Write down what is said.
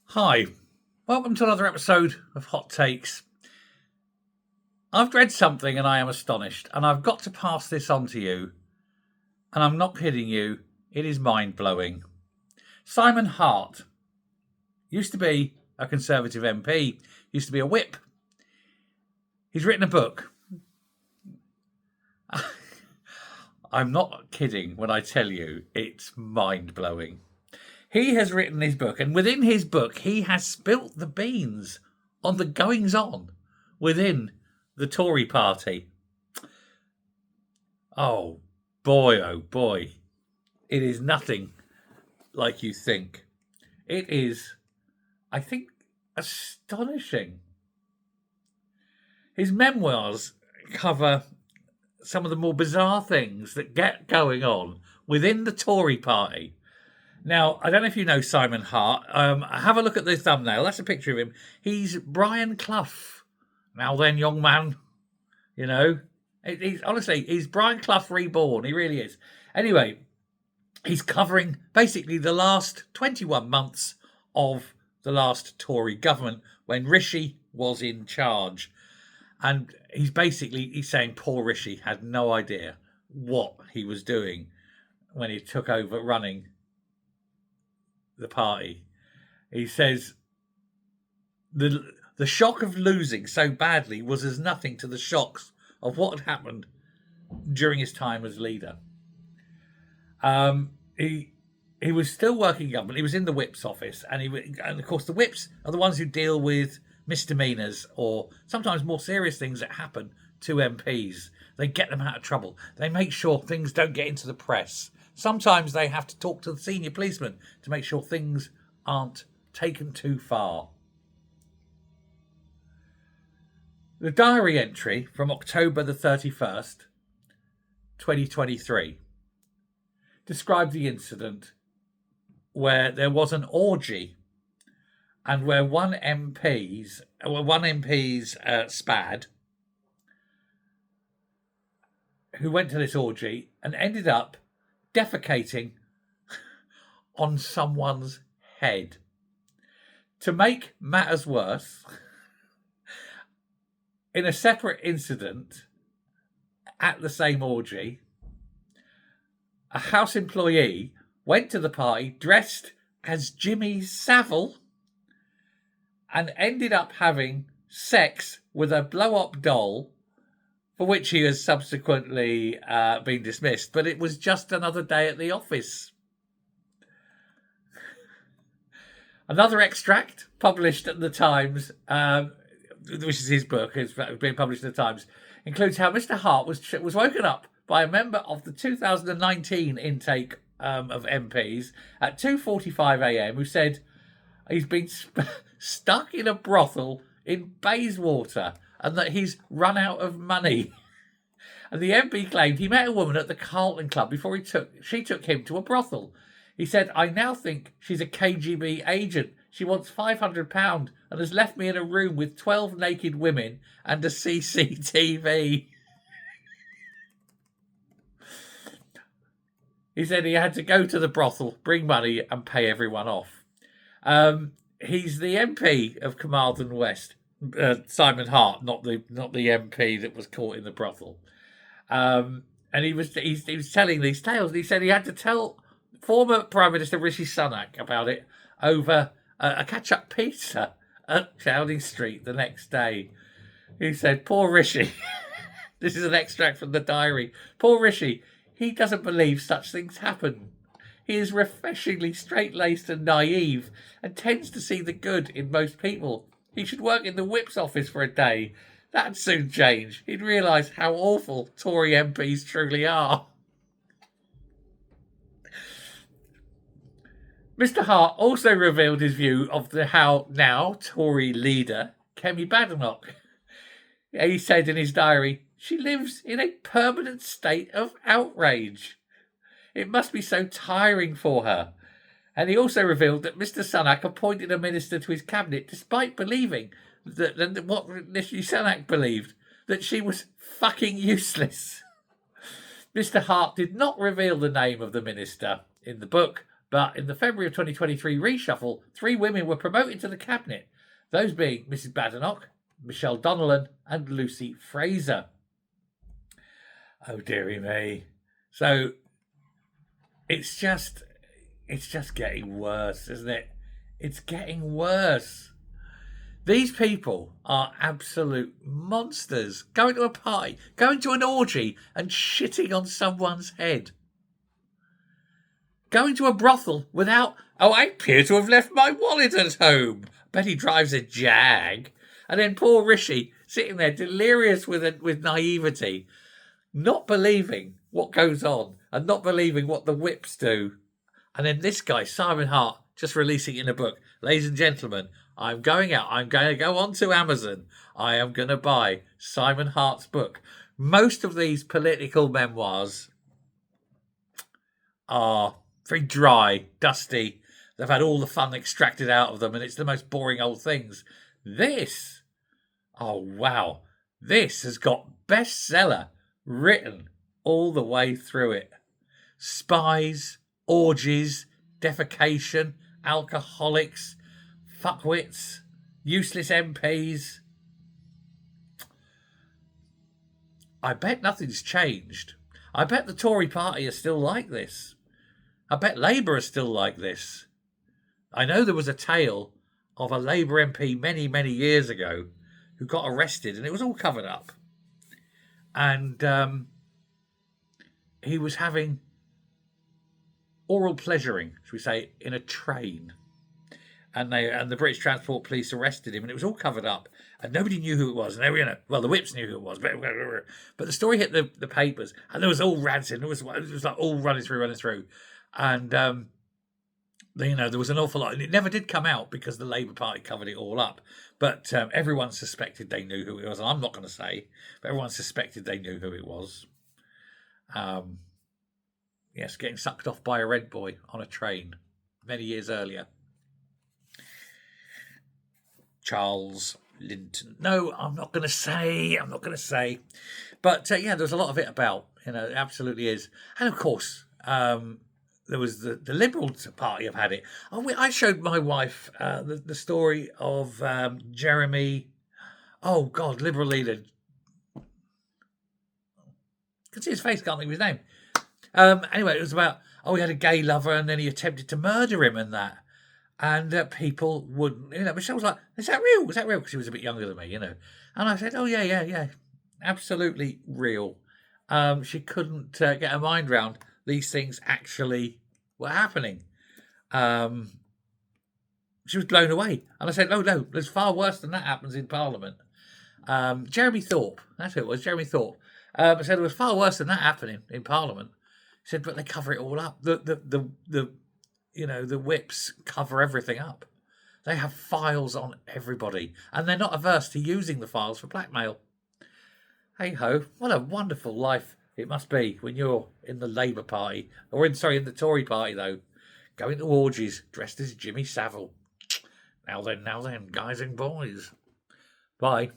Hi, welcome to another episode of Hot Takes. I've read something and I am astonished, and I've got to pass this on to you. And I'm not kidding you, it is mind blowing. Simon Hart used to be a Conservative MP, used to be a whip. He's written a book. I'm not kidding when I tell you it's mind blowing. He has written his book, and within his book, he has spilt the beans on the goings on within the Tory party. Oh boy. It is nothing like you think. It is, I think, astonishing. His memoirs cover some of the more bizarre things that get going on within the Tory party. Now, I don't know if you know Simon Hart. Have a look at the thumbnail. That's a picture of him. He's Brian Clough. Now then, young man. You know, he's Brian Clough reborn. He really is. Anyway, he's covering basically the last 21 months of the last Tory government when Rishi was in charge. And he's saying poor Rishi had no idea what he was doing when he took over running the party. He says the shock of losing so badly was as nothing to the shocks of what had happened during his time as leader. He was still working government. He was in the whip's office, and of course the whips are the ones who deal with misdemeanors or sometimes more serious things that happen to MPs. They get them out of trouble. They make sure things don't get into the press. Sometimes they have to talk to the senior policeman to make sure things aren't taken too far. The diary entry from October the 31st, 2023, described the incident where there was an orgy and where one MP's spad, who went to this orgy and ended up defecating on someone's head. To make matters worse, in a separate incident at the same orgy, a House employee went to the party dressed as Jimmy Savile and ended up having sex with a blow-up doll, for which he has subsequently been dismissed. But it was just another day at the office. Another extract published at the Times, which is his book, it's being published in the Times, includes how Mr. Hart was woken up by a member of the 2019 intake of MPs at 2:45 a.m. who said he's been stuck in a brothel in Bayswater and that he's run out of money. And the MP claimed he met a woman at the Carlton Club before she took him to a brothel. He said, "I now think she's a KGB agent. She wants £500 and has left me in a room with 12 naked women and a CCTV." He said he had to go to the brothel, bring money and pay everyone off. He's the MP of Carmarthen West, Simon Hart, not the MP that was caught in the brothel. And he was telling these tales. And he said he had to tell former Prime Minister Rishi Sunak about it over a catch-up pizza at Downing Street the next day. He said, "Poor Rishi." This is an extract from the diary. "Poor Rishi. He doesn't believe such things happen. He is refreshingly straight-laced and naive and tends to see the good in most people. He should work in the whip's office for a day. That'd soon change. He'd realise how awful Tory MPs truly are." Mr. Hart also revealed his view of the how now Tory leader Kemi Badenoch. He said in his diary, "She lives in a permanent state of outrage. It must be so tiring for her." And he also revealed that Mr. Sunak appointed a minister to his cabinet despite believing that what Rishi Sunak believed, that she was fucking useless. Mr. Hart did not reveal the name of the minister in the book, But in the February of 2023 reshuffle, 3 women were promoted to the cabinet, those being Mrs. Badenoch, Michelle Donnellan, and Lucy Fraser. Oh, dearie me. So it's just getting worse, isn't it? It's getting worse. These people are absolute monsters. Going to a party, going to an orgy and shitting on someone's head. Going to a brothel without, I appear to have left my wallet at home. Bet he drives a Jag. And then poor Rishi sitting there delirious with naivety, not believing what goes on and not believing what the whips do. And then this guy, Simon Hart, just releasing in a book. Ladies and gentlemen, I'm going out. I'm going to go onto Amazon. I am going to buy Simon Hart's book. Most of these political memoirs are very dry, dusty. They've had all the fun extracted out of them, and it's the most boring old things. This, oh wow, this has got bestseller written all the way through it. Spies, orgies, defecation, alcoholics, fuckwits, useless MPs. I bet nothing's changed. I bet the Tory party are still like this. I bet Labour are still like this. I know there was a tale of a Labour MP many, many years ago who got arrested, and it was all covered up. And he was having oral pleasuring, should we say, in a train. And the British Transport Police arrested him, and it was all covered up, and nobody knew who it was. And well, the whips knew who it was, but the story hit the papers, and there was all ranting. It was like all running through, and there was an awful lot, and it never did come out because the Labour Party covered it all up. But everyone suspected they knew who it was, and I'm not going to say, but everyone suspected they knew who it was. Yes, getting sucked off by a red boy on a train many years earlier. Charles Linton. No, I'm not going to say. But yeah, there's a lot of it about, it absolutely is. And of course, there was the Liberal Party have had it. I showed my wife the story of Jeremy. Oh, God, Liberal leader. I can see his face, can't think of his name. Anyway, it was about, he had a gay lover and then he attempted to murder him and that. And people wouldn't, Michelle was like, is that real? Was that real? Because she was a bit younger than me, And I said, oh, yeah. Absolutely real. She couldn't get her mind round these things actually were happening. She was blown away. And I said, no, there's far worse than that happens in Parliament. Jeremy Thorpe, that's who it was, Jeremy Thorpe. I said, it was far worse than that happening in Parliament. He said, but they cover it all up. The whips cover everything up. They have files on everybody, and they're not averse to using the files for blackmail. Hey ho, what a wonderful life it must be when you're in the Labour Party, or in the Tory Party though, going to orgies dressed as Jimmy Savile. Now then, guys and boys. Bye.